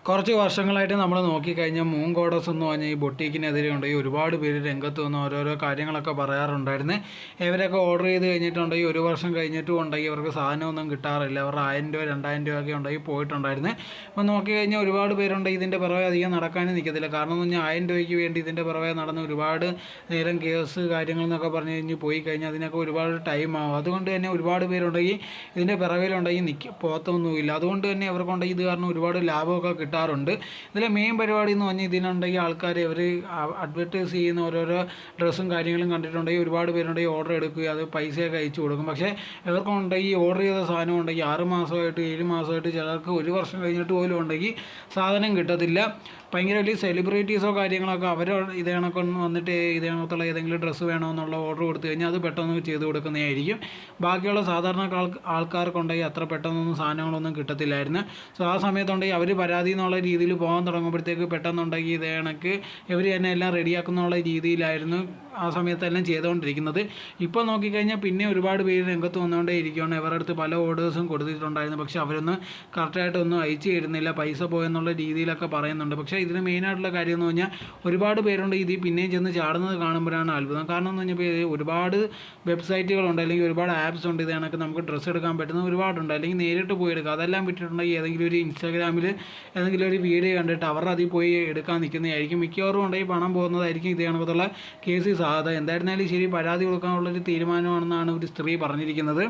കുറച്ച് വർഷങ്ങളായിട്ട് നമ്മൾ നോക്കിക്കഴിഞ്ഞാൽ മൂൺ ഗോഡസ് എന്ന് പറഞ്ഞ ഈ ബൊട്ടീക്കിനെതിരെ ഉണ്ടെങ്കിൽ ഒരുപാട് പേര് രംഗത്ത് വന്ന് ഓരോരോ കാര്യങ്ങളൊക്കെ പറയാറുണ്ടായിരുന്നു. ഇവരൊക്കെ ഓർഡർ ചെയ്ത് കഴിഞ്ഞിട്ടുണ്ടെങ്കിൽ ഒരു വർഷം കഴിഞ്ഞിട്ടും ഉണ്ടെങ്കിൽ ഇവർക്ക് സാധനമൊന്നും കിട്ടാറില്ല. അവരുടെ 1000 രൂപ 2000 രൂപയൊക്കെ ഉണ്ടെങ്കിൽ പോയിട്ടുണ്ടായിരുന്നു. അപ്പോൾ നോക്കിക്കഴിഞ്ഞാൽ ഒരുപാട് പേരുണ്ട് ഇതിൻ്റെ പിറകെ അധികം നടക്കാനും നിൽക്കത്തില്ല. കാരണം എന്ന് പറഞ്ഞാൽ 1000 രൂപയ്ക്ക് വേണ്ടി ഇതിൻ്റെ പിറകെ നടന്ന് ഒരുപാട് നേരം കേസ് കാര്യങ്ങളെന്നൊക്കെ പറഞ്ഞു കഴിഞ്ഞ് പോയി കഴിഞ്ഞാൽ അതിനൊക്കെ ഒരുപാട് ടൈം ആവും. അതുകൊണ്ട് തന്നെ ഒരുപാട് പേരുണ്ടെങ്കിൽ ഇതിൻ്റെ പിറകിലുണ്ടെങ്കിൽ പോകത്തൊന്നുമില്ല. അതുകൊണ്ട് തന്നെ അവർക്കുണ്ടെങ്കിൽ ഇത് കാരണം ഒരുപാട് ലാഭമൊക്കെ കിട്ടാറുണ്ട്. ഇതിലെ മെയിൻ പരിപാടി എന്ന് പറഞ്ഞാൽ ഇതിനുണ്ടെങ്കിൽ ആൾക്കാർ ഇവർ അഡ്വർട്ടൈസ് ചെയ്യുന്ന ഓരോരോ ഡ്രസ്സും കാര്യങ്ങളും കണ്ടിട്ടുണ്ടെങ്കിൽ ഒരുപാട് പേരുണ്ടെങ്കിൽ ഓർഡർ എടുക്കുക, അത് പൈസയൊക്കെ അയച്ചു കൊടുക്കും. പക്ഷേ ഇവർക്കുണ്ടെങ്കിൽ ഓർഡർ ചെയ്ത സാധനം ഉണ്ടെങ്കിൽ 6 മാസമായിട്ട് 7 മാസമായിട്ട് ചിലർക്ക് 1 വർഷം കഴിഞ്ഞിട്ട് പോലും ഉണ്ടെങ്കിൽ സാധനം കിട്ടത്തില്ല. ഭയങ്കര വലിയ സെലിബ്രിറ്റീസോ കാര്യങ്ങളൊക്കെ അവർ ഇതേ കണക്കൊന്ന് വന്നിട്ട് ഇതേ കണക്കുള്ള ഏതെങ്കിലും ഡ്രസ്സ് വേണമെന്നുള്ള ഓർഡർ കൊടുത്തു കഴിഞ്ഞാൽ അത് പെട്ടെന്ന് ചെയ്ത് കൊടുക്കുന്നതായിരിക്കും. ബാക്കിയുള്ള സാധാരണ ആൾക്കാർക്കുണ്ടെങ്കിൽ അത്ര പെട്ടെന്നൊന്നും സാധനങ്ങളൊന്നും കിട്ടത്തില്ലായിരുന്നു. സോ ആ സമയത്തുണ്ടെങ്കിൽ അവർ പരാതി എന്നുള്ള രീതിയിൽ പോകാൻ തുടങ്ങുമ്പോഴത്തേക്ക് പെട്ടെന്നുണ്ടെങ്കിൽ ഇതേ കണക്ക് ഇവർ തന്നെ എല്ലാം റെഡിയാക്കുന്നുള്ള രീതിയിലായിരുന്നു ആ സമയത്തെല്ലാം ചെയ്തുകൊണ്ടിരിക്കുന്നത്. ഇപ്പോൾ നോക്കിക്കഴിഞ്ഞാൽ പിന്നെ ഒരുപാട് പേര് രംഗത്ത് വന്നുകൊണ്ടേ ഇരിക്കുകയാണ്. ഇവരുടെ അടുത്ത് പല ഓർഡേഴ്സും കൊടുത്തിട്ടുണ്ടായിരുന്നു. പക്ഷേ അവരൊന്നും കറക്റ്റായിട്ടൊന്നും അയച്ചു തരുന്നില്ല, പൈസ പോയെന്നുള്ള രീതിയിലൊക്കെ പറയുന്നുണ്ട്. പക്ഷേ ഇതിന് മെയിനായിട്ടുള്ള കാര്യം എന്ന് പറഞ്ഞാൽ ഒരുപാട് പേരുണ്ട് ഇതിൽ പിന്നെയും ചെന്ന് ചാടുന്നത് കാണുമ്പോഴാണ് അത്ഭുതം. കാരണം എന്ന് പറഞ്ഞാൽ ഒരുപാട് വെബ്സൈറ്റുകളുണ്ട്, അല്ലെങ്കിൽ ഒരുപാട് ആപ്സ് ഉണ്ട് ഇത് കണക്ക് നമുക്ക് ഡ്രസ്സ് എടുക്കാൻ പറ്റുന്ന ഒരുപാടുണ്ട്. അല്ലെങ്കിൽ നേരിട്ട് പോയി എടുക്കുക. അതെല്ലാം വിട്ടിട്ടുണ്ടെങ്കിൽ ഏതെങ്കിലും ഒരു ഇൻസ്റ്റാഗ്രാമിൽ ഏതെങ്കിലും ഒരു വീഡിയോ കണ്ടിട്ട് അവരുടെ അതിൽ പോയി എടുക്കാൻ നിൽക്കുന്നതായിരിക്കും. മിക്കവാറും ഉണ്ടെങ്കിൽ പണം പോകുന്നതായിരിക്കും ഇത് കണക്കത്തുള്ള കേസ് സാധ്യത. എന്തായിരുന്നാലും ശരി, പരാതി കൊടുക്കാനുള്ളൊരു തീരുമാനമാണെന്നാണ് ഒരു സ്ത്രീ പറഞ്ഞിരിക്കുന്നത്.